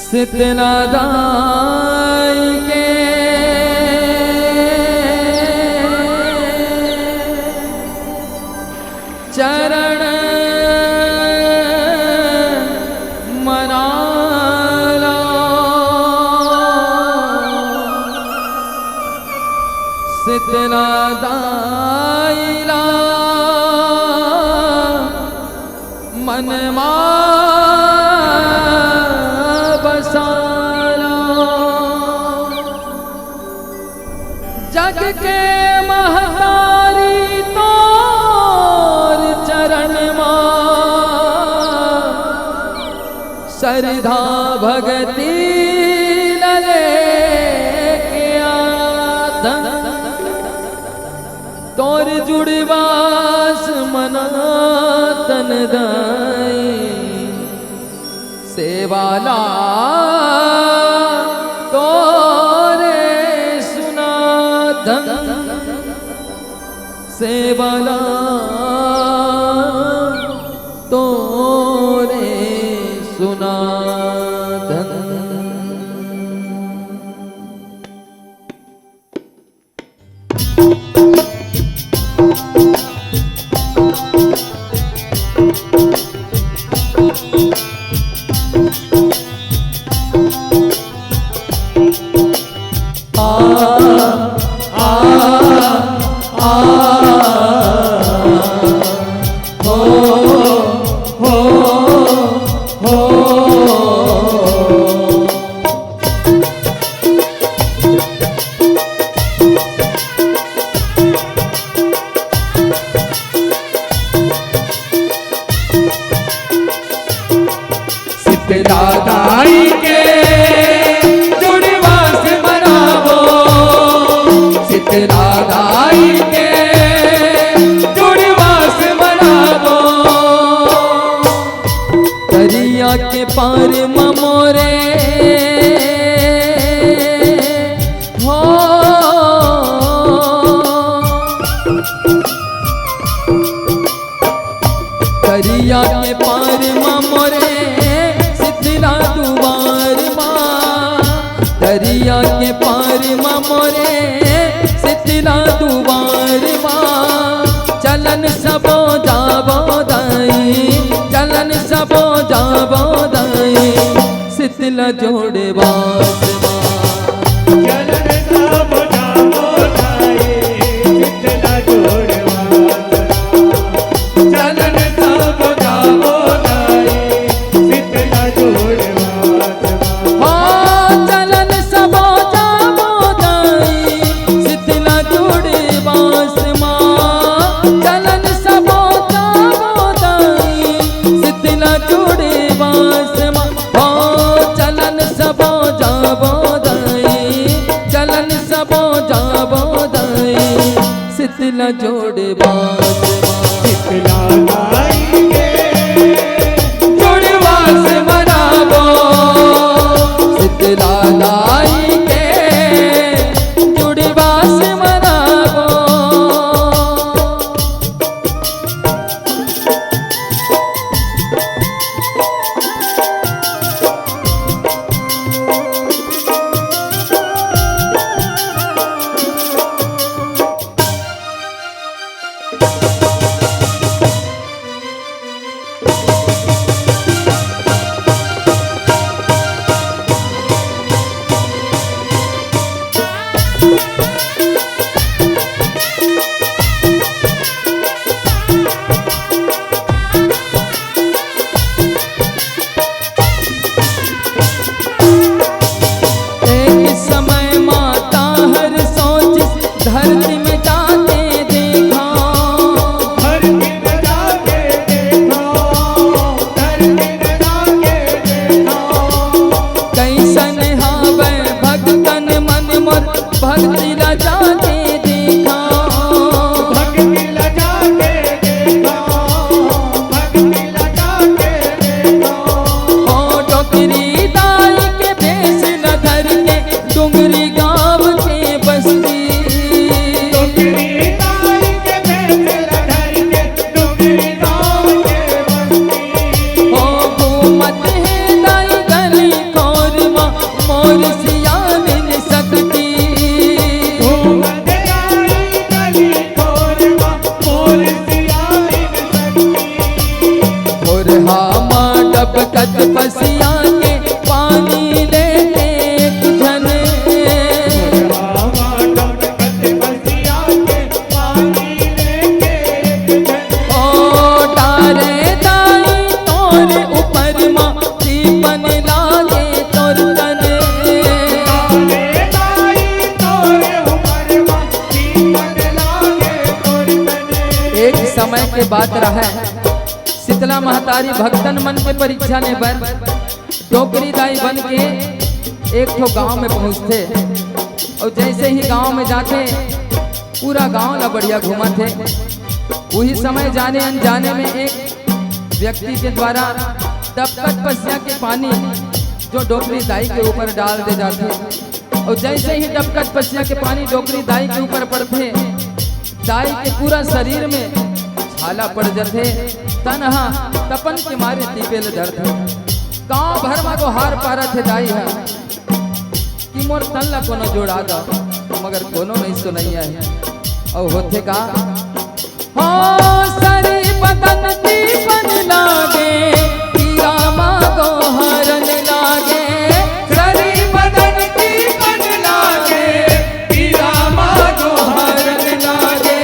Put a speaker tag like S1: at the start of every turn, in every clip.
S1: शीतला दाई के चरण मनाला शीतला दाईला मन जग के महतारी तोर चरण श्रद्धा भगति लले के तोर जुड़वास मना तन दाई सेवाला सेवाला तोरे सुनाधन।
S2: शीतला दाई के जुड़वास मनावो, शीतला दाई के जुड़वास मनावो।
S1: दरिया के पार ममोरे हो दरिया के पार ममोरे दरिया के पार मोरे शीतला दुबार चलन सबो जाबो दाई चलन सबो जाबो दाई शीतला जोड़े बास
S2: चलन सबो जाबो दाई शीतला जोड़े चलन सबो जाबो दाई शीतला जोड़े
S1: शीतला जोड़े बास
S2: शीतला दाई के
S1: जुड़वास मनावो शीतला दाई के जुड़वास मनावो। धरती में जाते देखा समय के बात रहा, शीतला महतारी भक्तन मन के परीक्षा ले बर टोकरी दाई बन के एक ठो गांव में पहुंचते। और जैसे ही गांव में जाते पूरा गांव ला बढ़िया घूमा थे। वही समय जाने अनजाने में एक व्यक्ति के द्वारा टपकत पसिया के पानी जो डोकरी दाई के ऊपर डाल दे जाते। और जैसे ही टपकत पसिया के पानी डोकरी दाई के ऊपर पड़ते, दाई के पूरा शरीर में छाला पड़ जाते, तनहा तपन के मारे दीपेल धरते। गांव भर में को हार पारा थे दाई है कि मोर तन ला कोनो जोड़ा दा, मगर कोनो नहीं सुनैया है। और होते का हो सरी बदन दीपन लागे, पीरा माँ को हरन लागे। सरी बदन दीपन लागे, पीरा माँ को हरन लागे।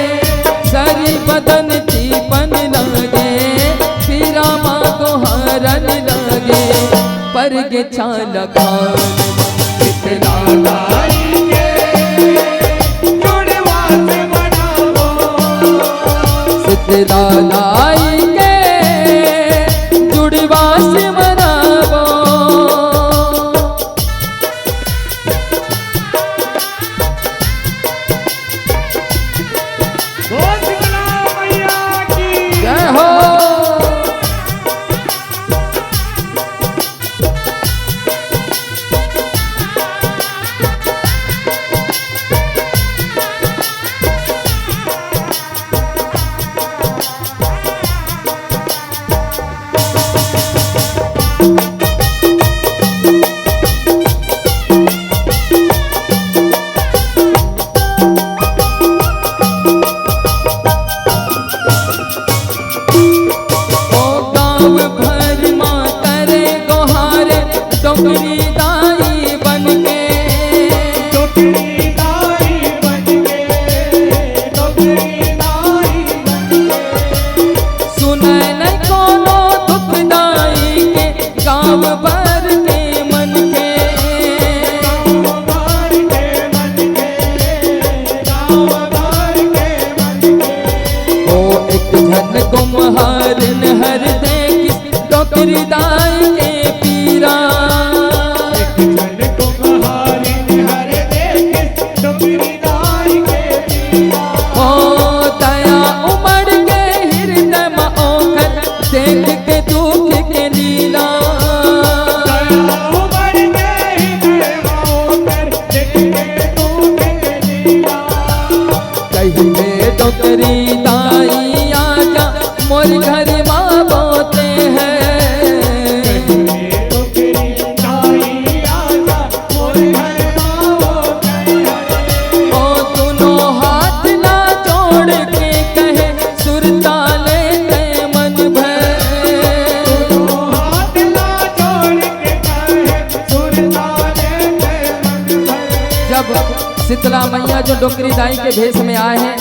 S1: सरी बदन दीपन लागे, पीरा माँ को हरन लागे। पर के चाल खान
S2: शीतला दाई के जुड़वा से मनावो।
S1: शीतला दाई के जुड़वा से मनावो।
S2: बोल शीतला मैया की
S1: जय हो। डोकरी दाई बन के,
S2: डोकरी दाई बन के, डोकरी दाई बन के।
S1: सुनै न कोनो दुख दाई के, गाँव भर के मन के।
S2: गाँव भर के मन के, गाँव भर के मन के।
S1: ओ एक झन कुम्हारन हर देखी डोकरी दाई के पीरा। देख के दुख के लीला, कहीं डोकरी दाई आजा मोर घर माँ बोते हैं। ओ दोनों हाथ ना जोड़ के कहे सुरताले ते मन भर। जब शीतला मैया जो डोकरी दाई के भेष में आए हैं,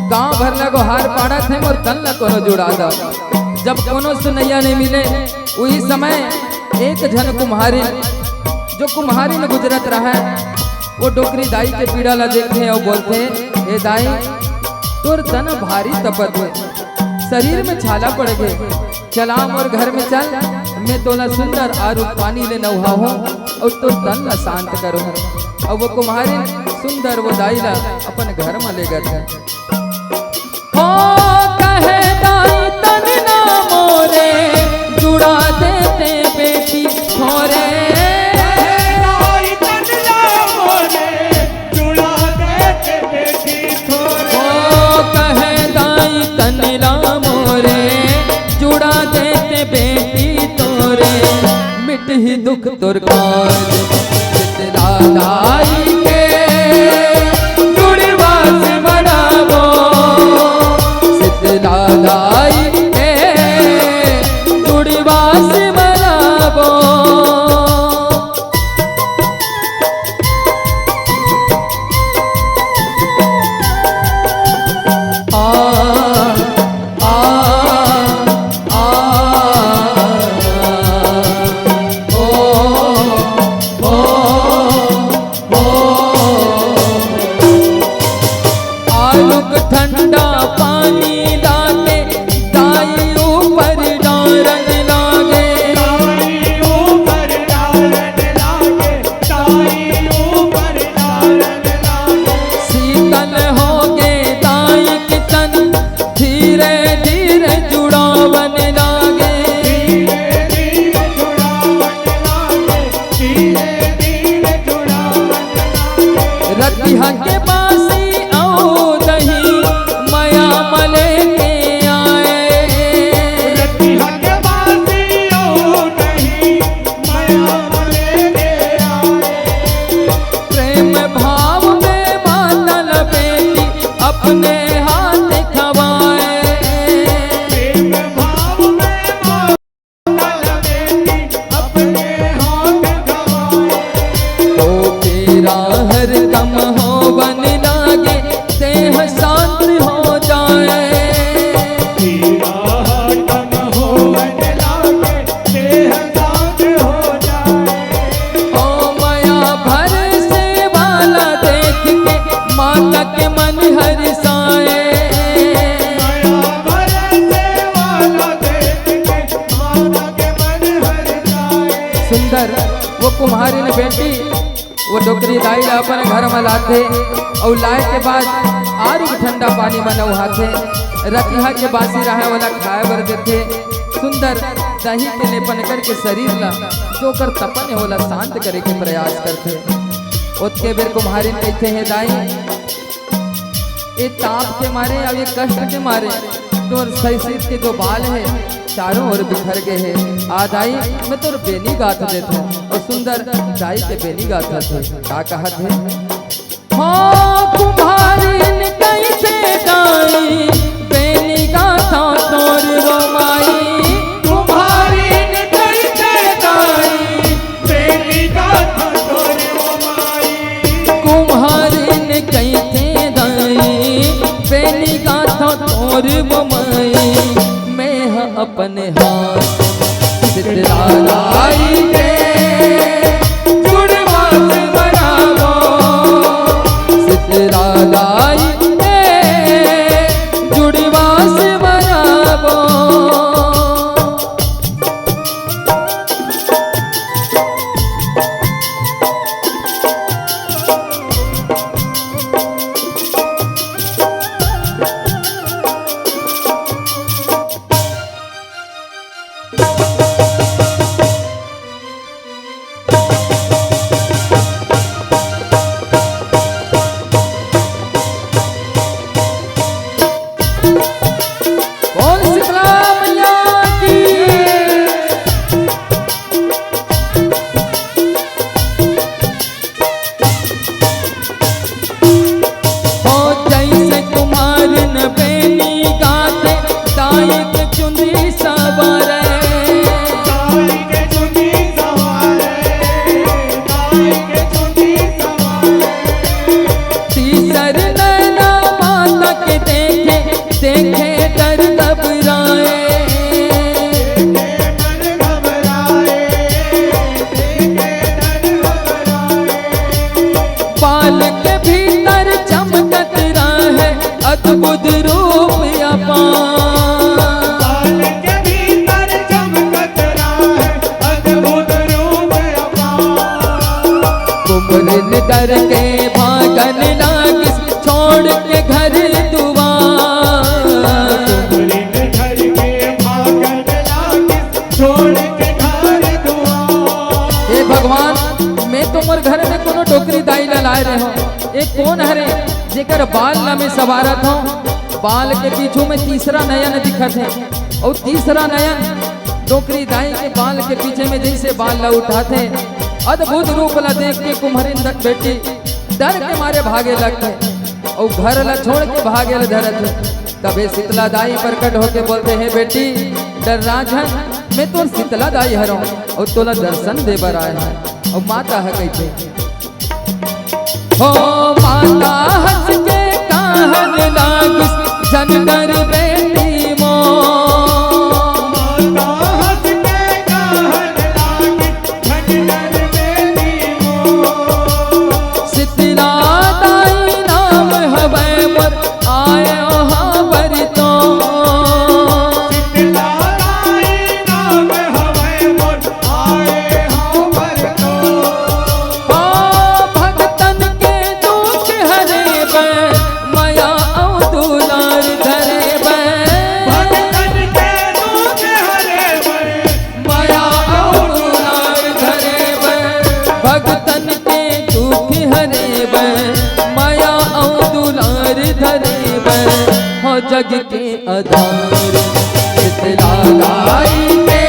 S1: गांव भर लगो हार पाड़ा थे और तन ल कोनो जुड़ा दो। जब कोनो सुनैया नहीं मिले, वही समय एक झन कुम्हारिन जो कुम्हारिन गुजरत रहा है, वो डोकरी दाई के पीड़ा ला देखते और बोलते, हे दाई तोर तन भारी तपत है, शरीर में छाला पड़ गए, चला मोर घर में चल, मैं तोला सुंदर आरू पानी ले नहा हूँ और तो तन ला शांत करो। और वो कुम्हारिन सुंदर वो दाई ला अपन घर में ले गए। हो कहे दाई तन ना मोरे, जुड़ा देते बेटी छोरे। मिट ही दुख तोर काज, शीतला दाई के जुड़वा से मनावो। शीतला दाई के जुड़वा से मनावो। ओ बेटी वो डोकरी दाई ला अपन घर में लाते और लाए के बाद आरू के ठंडा पानी में नहाते रतिहा के बासी रहे वाला खाए बर देते सुंदर दही के लेपन करके शरीर ला जोकर तपन होला शांत करे के प्रयास करते। उसके बेर कुम्हारी कहते हैं दाई ये ताप के मारे और ये कष्ट के मारे तो शरीर के जो बाल है चारों ओर बिखर गए हैं। आ दाई मैं तोर बेनी गाथ देता और सुंदर दाई के बेनी गाथा थे का कहा थे हाँ कुम्हारी कैसे दाई बेनी गाथा तोर रोमाई
S2: तुम्हारी कैसे दाई बेनी गाथा तोर रोमाई
S1: कुम्हारी कैसे दाई बेनी गाथा तोर रोमाई अपने हाथ सितरा लाई के जुड़वा से बनावो सितरा लाई के जुड़वा से बनावो। अद्भुत रूप
S2: बाल के भीतर चमकत है अद्भुत रूप
S1: कुमरन डर के भागन लागिस छोड़ के घर दुआर
S2: कुमरन घर के भागन लागिस छोड़ के घर दुआर।
S1: हे भगवान मैं तुमर घर में कोनो डोकरी दाई ला लाए रहे हो एक कौन हरे जेकर बाल ला में सवारत हो बाल के पीछू में तीसरा नयन दिखत है और तीसरा नयन डोकरी दाई के बाल के पीछे में जैसे बाल ला उठाते अद्भुत रूप ला देख के कुम्हारिन दक बेटी डर के मारे भागे लगते और घर ला छोड़ के भागे ला धरत है। तबे शीतला दाई प्रकट होके बोलते हैं बेटी डर राजन मैं तो शीतला दाई हरो और तोला दर्शन देवर आए हैं। और माता है कहते हो माता हंस के कहन लागिस जनकर बेटी मो
S2: माता हंस के कहन लागिस जनकर बेटी मो
S1: शीतला दाई नाम हवे मोर आए ओहा बरतो
S2: शीतला दाई नाम हवे मोर आए हो बरतो
S1: भगतन के दुख हरे बे माया औ दुलार धरे बे
S2: भगतन के दुख हरे बे
S1: माया औ दुलार धरे बे भगतन के दुख हरे बे माया औ दुलार धरे बे हो जग के आधार शीतला दाई के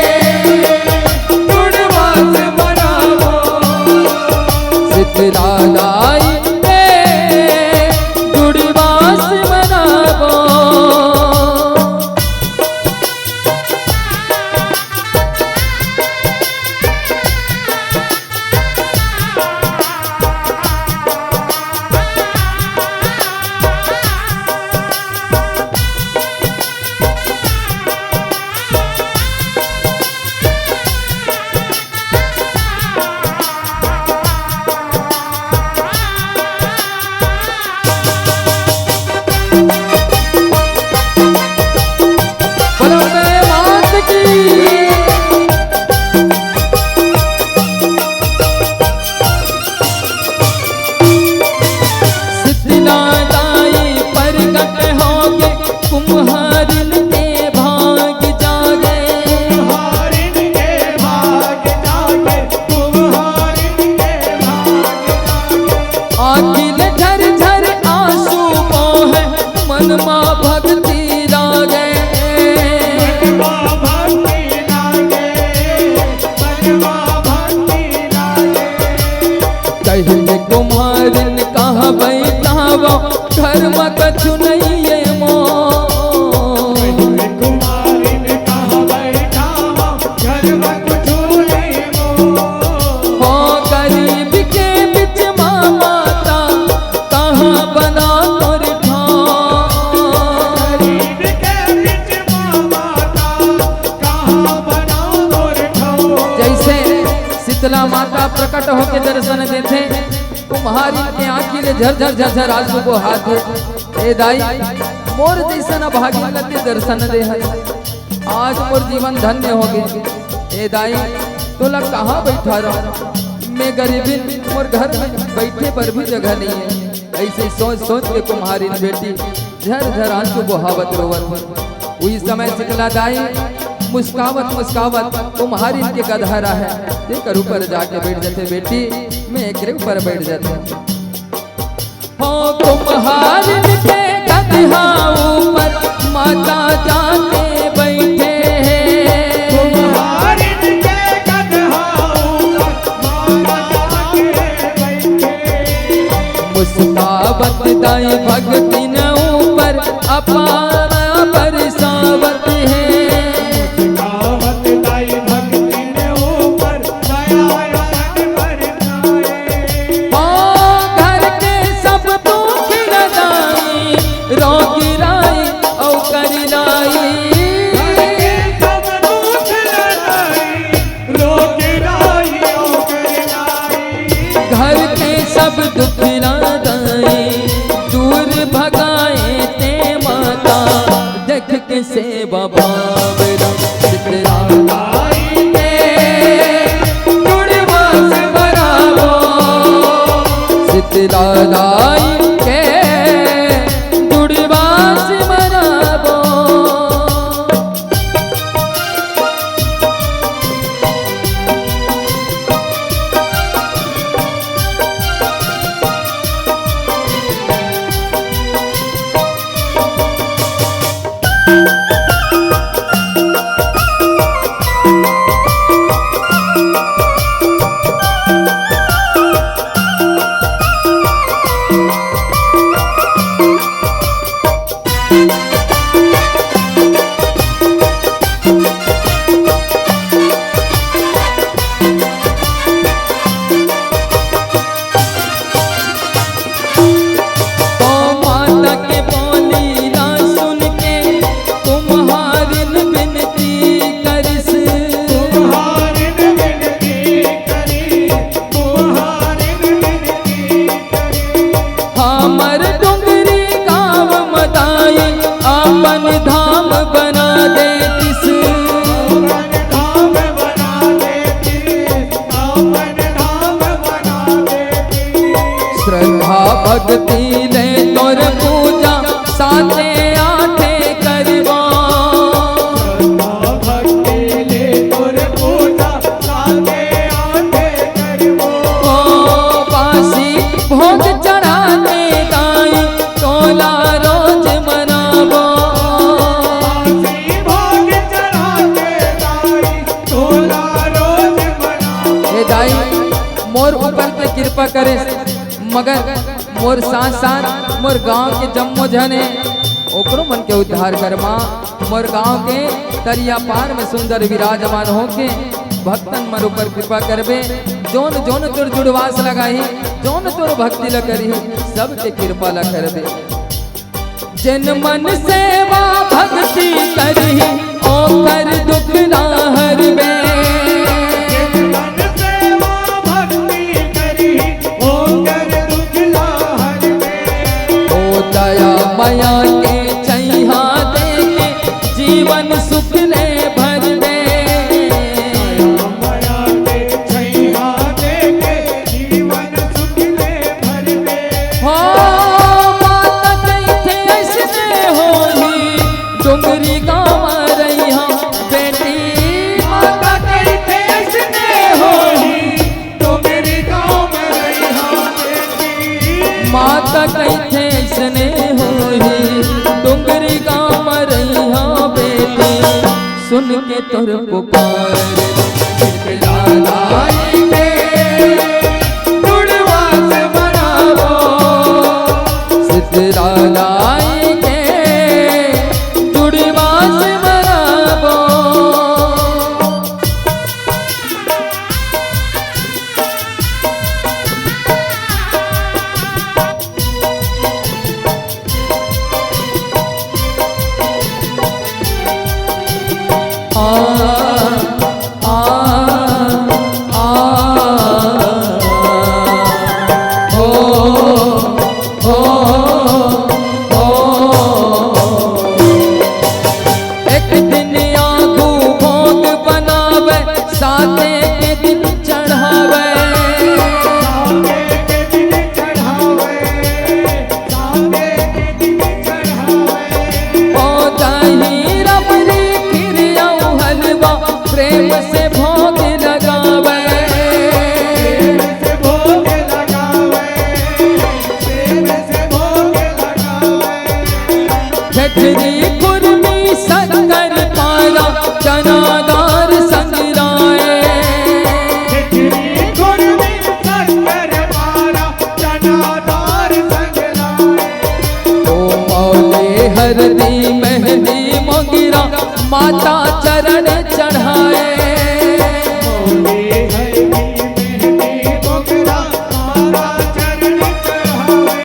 S1: जुड़वा से बनावो शीतला दाई के जुड़वा से बनावो। तुम्हारी के आँखी ले झरझर झरझर आंसू को हाथ ए दाई मोर जैसन भागीरथी दर्शन दे है आज मोर जीवन धन्य हो गए। ए दाई तोला कहाँ बैठा रहा मैं गरीबी मोर घर में बैठे पर भी जगह नहीं है। ऐसे सोच सोच के तुम्हारी बेटी झर झर आंसू बहावत रोवत उस समय शीतला दाई मुस्कावत मुस्कावत तुम्हारी के गधरा है देकर ऊपर जाके बैठ जाते बेटी मैं एक ऊपर बैठ जाते हो तुम्हारी के गधा ऊपर माता जाके बैठे
S2: तुम्हारी के गधा ऊपर माता जाके बैठे
S1: मुस्कावत दाई भक्ति न ऊपर अपार बरसावत है
S2: मुस्कावत दाई भक्ति ने ऊपर दया बरसाए
S1: घर के सब दुख रदाई रोग गिराई औ करिलाई
S2: घर के सब दुख लड़ाई रोग गिराई औ करिलाई
S1: घर के सब दुख रदाई दूर भगाए ते माता देख के सेवा भाव शीतला दाई के जुड़वा से बराबो शीतला दाई के जुड़वा से बराबो धाम बना दे किस
S2: धाम बना देती धाम बना देती
S1: श्रद्धा भक्ति ले तोर पूजा साथे आठे करवा
S2: भक्ति ले तोर पूजा साथे आठे करबो
S1: ओ बासी भोग चढ़ाते दाई तोला रोज मनावो
S2: बासी भोग चढ़ाते दाई तोला रोज मनावो
S1: हे दाई मोर ऊपर ते कृपा करे मगर मोर साथ साथ मोर गांव के जम्मो जने ओकरो मन के उद्धार करमा मोर गांव के तरिया पार में सुंदर विराजमान होके भक्तन मन ऊपर कृपा करबे जोन जोन तोर जुड़वास लगाही जोन तोर भक्ति ल करी सबके कृपा ल करबे जिन मन सेवा भक्ति करी ओकर दुख ना हरबे
S2: मन सेवा भक्ति करी ओकर दुख ला हरबे
S1: ओ दया माया के छैहा देके जीवन सुख ले भरबे
S2: माया के छैया देके जीवन सुख ले भरबे
S1: हो माता कैथे ऐसने होली डुंगरी गाँव रही हम बेटी
S2: माता कैथे ऐसने होली डोंगरी गाँव में रही हाँ बेटी
S1: माता कैथे ऐसने होली डुंगरी गाँव रही हम बेटी सुन के तोर पुकार शीतला दाई के जुड़वा से बनावो शीतला दाई के जुड़वा से बनावो ओ चढ़ावे,
S2: सागे के दिन चढ़ावे, सागे के दिन चढ़ावे।
S1: ओ दही रबड़ी खीर और हलवा प्रेम से भोग लगावे,
S2: प्रेम से भोग लगावे, प्रेम से भोग लगावे।
S1: खजरी कुर्मी शक्कर पारा चनादार संग लाए,
S2: खिचड़ी गुड़मी शक्कर पारा चनादार संग लाए।
S1: ओ मौले हरदी मेहंदी मोगिरा माता चरण चढ़ाए,
S2: मौली हरदी मेहंदी मोगरा माता चरण चढ़ावे।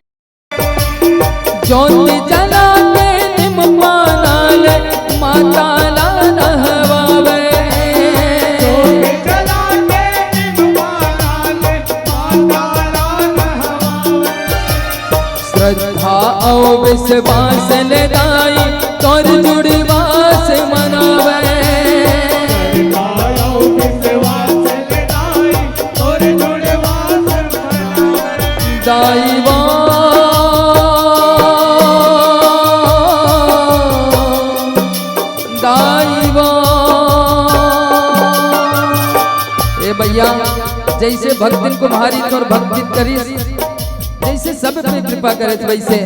S1: ज्योति जला के निम पानाल माता ला नहवावे,
S2: ज्योति जला के निम पानाल माता ला नहवावे।
S1: श्रद्धा और विश्वास लगाई तोर जुड़वास मनावे,
S2: लायो विश्वास लगाई और जुड़वास मनावे।
S1: दाईवा दाईवा। ए भैया जैसे भक्तिन कुम्हारी तोर भक्ति करी, जैसे सब पे कृपा करत वैसे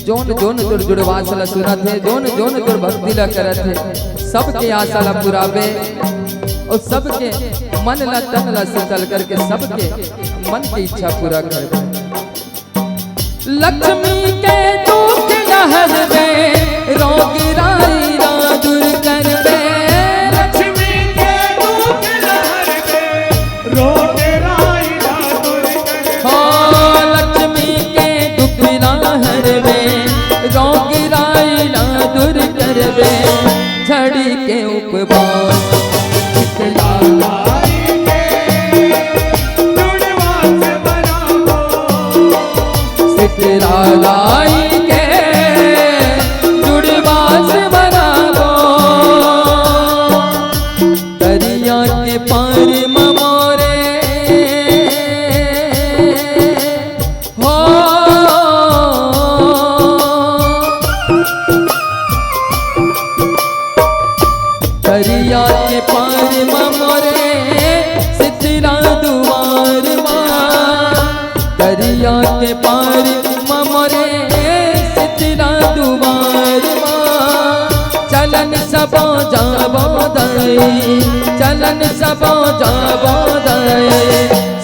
S1: जोन जोन तोर जुड़वास ला सुनत है, जोन जोन तोर भक्ति ला करत है, सबके आशा ला पुरावे और सबके मन ला तन ला शीतल करके सबके मन की इच्छा पूरा कर दे। लक्ष्मी के दुख लहर दे, रोग राई रा दूर कर दे,
S2: लक्ष्मी के दुख लहर दे, रोग राई रा दूर कर।
S1: हो लक्ष्मी के दुख लहर दे, रोग राई रा दूर कर दे। छड़ी के उपवास
S2: लाई के जुड़वास बनावो,
S1: सितरा लाई के जुड़वास बनावो, दरिया के पार ममोरे हो, दरिया के पार ममोरे सितरा दुआर माँ, दरिया के पार ममोरे सितरा दुआर माँ। चलन सबो जाबो दई, चलन सबो जाबो दई,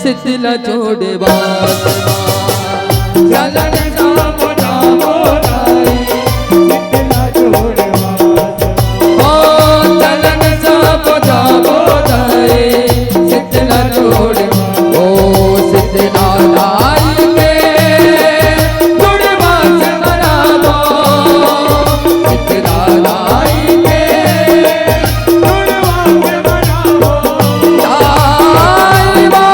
S1: सितला जोड़े बास माँ। चलन सबो जाबो दई,
S2: सितला जोड़वास।
S1: ओ चलन सबो जाबो दई, सितला जोड़े ओ सितला लाई के जुड़वास बनावो, सितला लाई के
S2: जुड़वास बनावो,
S1: दाईवा।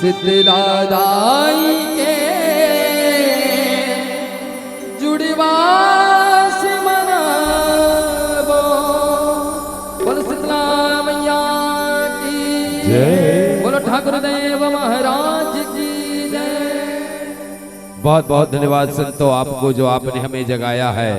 S1: सितला दाई के जुड़वास मनावो। बोलो शीतला मैया की जय, बोलो ठाकुर देव महाराज की जय।
S3: बहुत बहुत धन्यवाद संतो आपको जो आपने हमें जगाया है।